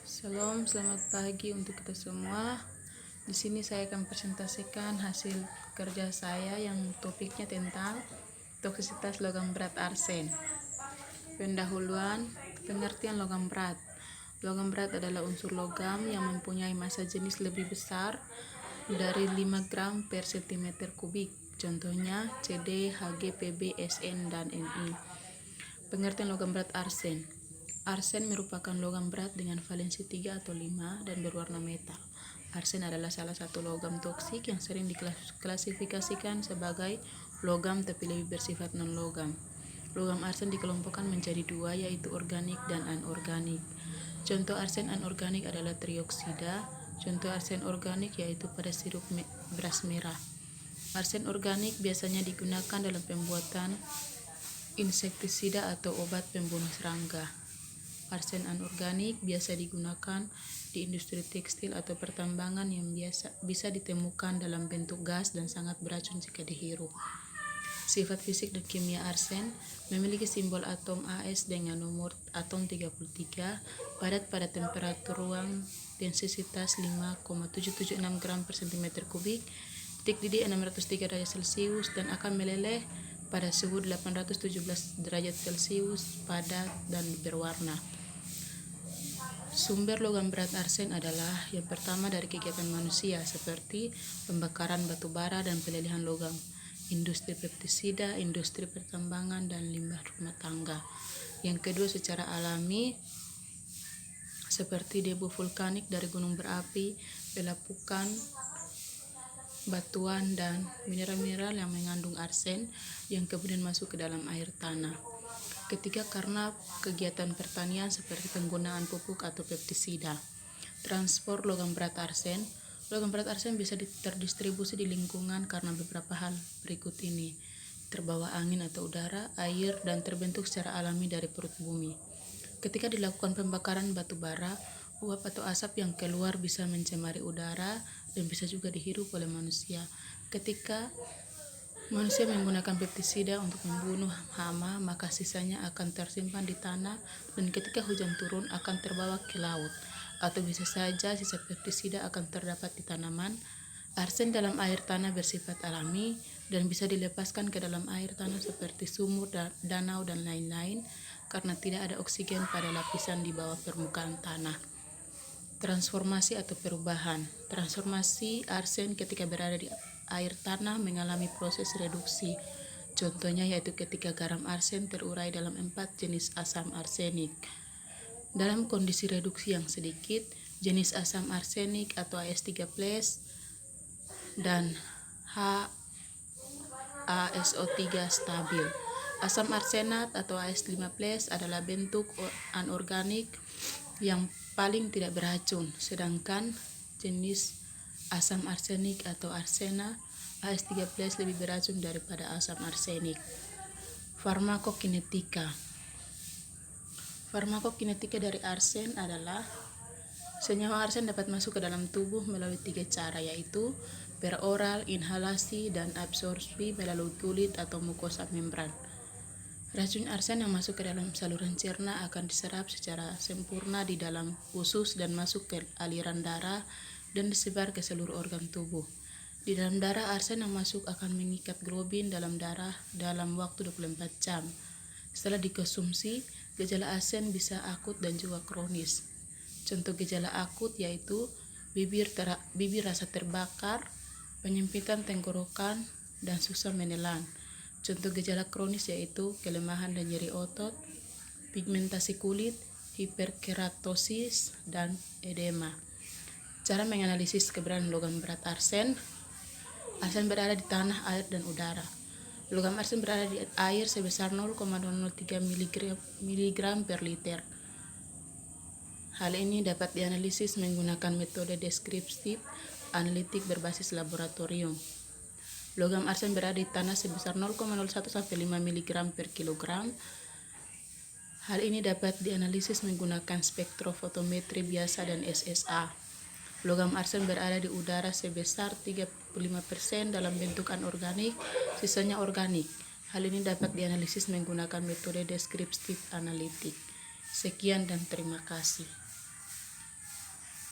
Shalom, selamat pagi untuk kita semua. Di sini saya akan presentasikan hasil kerja saya yang topiknya tentang toksisitas logam berat arsen. Pendahuluan, pengertian logam berat. Logam berat adalah unsur logam yang mempunyai massa jenis lebih besar dari 5 gram per cm kubik. Contohnya CD, Hg, Pb, Sn, dan Ni. Pengertian logam berat arsen. Arsen merupakan logam berat dengan valensi 3 atau 5 dan berwarna metal. Arsen adalah salah satu logam toksik yang sering diklasifikasikan sebagai logam tapi lebih bersifat non-logam. Logam arsen dikelompokkan menjadi dua, yaitu organik dan anorganik. Contoh arsen anorganik adalah trioksida. Contoh arsen organik yaitu pada sirup beras merah. Arsen organik biasanya digunakan dalam pembuatan insektisida atau obat pembunuh serangga. Arsen anorganik biasa digunakan di industri tekstil atau pertambangan yang bisa ditemukan dalam bentuk gas dan sangat beracun jika dihirup. Sifat fisik dan kimia arsen memiliki simbol atom As dengan nomor atom 33, padat pada temperatur ruang, densitas 5,776 gram per cm kubik, titik didih 603 derajat Celcius, dan akan meleleh pada suhu 817 derajat Celcius, padat dan berwarna. Sumber logam berat arsen adalah yang pertama dari kegiatan manusia seperti pembakaran batu bara dan pelelehan logam, industri pestisida, industri pertambangan, dan limbah rumah tangga. Yang kedua secara alami seperti debu vulkanik dari gunung berapi, pelapukan, batuan, dan mineral-mineral yang mengandung arsen yang kemudian masuk ke dalam air tanah. Ketiga, karena kegiatan pertanian seperti penggunaan pupuk atau pestisida. Transport logam berat arsen. Logam berat arsen bisa terdistribusi di lingkungan karena beberapa hal berikut ini: terbawa angin atau udara, air, dan terbentuk secara alami dari perut bumi. Ketika dilakukan pembakaran batu bara, uap atau asap yang keluar bisa mencemari udara dan bisa juga dihirup oleh manusia. Ketika manusia menggunakan pestisida untuk membunuh hama, maka sisanya akan tersimpan di tanah dan ketika hujan turun akan terbawa ke laut. Atau bisa saja sisa pestisida akan terdapat di tanaman. Arsen dalam air tanah bersifat alami dan bisa dilepaskan ke dalam air tanah seperti sumur, danau, dan lain-lain karena tidak ada oksigen pada lapisan di bawah permukaan tanah. Transformasi atau perubahan. Transformasi arsen ketika berada di air tanah mengalami proses reduksi. Contohnya yaitu ketika garam arsen terurai dalam 4 jenis asam arsenik. Dalam kondisi reduksi yang sedikit, jenis asam arsenik atau As3+ dan HaSO3 stabil. Asam arsenat atau As5+ adalah bentuk anorganik yang paling tidak beracun, sedangkan jenis asam arsenik atau arsena As3+ lebih beracun daripada asam arsenik. Farmakokinetika. Farmakokinetika dari arsen adalah senyawa arsen dapat masuk ke dalam tubuh melalui 3 cara, yaitu peroral, inhalasi, dan absorpsi melalui kulit atau mukosa membran. Racun arsen yang masuk ke dalam saluran cerna akan diserap secara sempurna di dalam usus dan masuk ke aliran darah dan disebar ke seluruh organ tubuh. Di dalam darah, arsen yang masuk akan mengikat globin dalam darah dalam waktu 24 jam. Setelah dikonsumsi, gejala arsen bisa akut dan juga kronis. Contoh gejala akut yaitu bibir rasa terbakar, penyempitan tenggorokan, dan susah menelan. Contoh gejala kronis yaitu kelemahan dan nyeri otot, pigmentasi kulit, hiperkeratosis, dan edema. Cara menganalisis keberadaan logam berat arsen. Arsen berada di tanah, air, dan udara. Logam arsen berada di air sebesar 0,003 mg per liter. Hal ini dapat dianalisis menggunakan metode deskriptif analitik berbasis laboratorium. Logam arsen berada di tanah sebesar 0,01 sampai 5 mg per kilogram. Hal ini dapat dianalisis menggunakan spektrofotometri biasa dan SSA. Logam arsen berada di udara sebesar 35% dalam bentuk anorganik, sisanya organik. Hal ini dapat dianalisis menggunakan metode deskriptif analitik. Sekian dan terima kasih.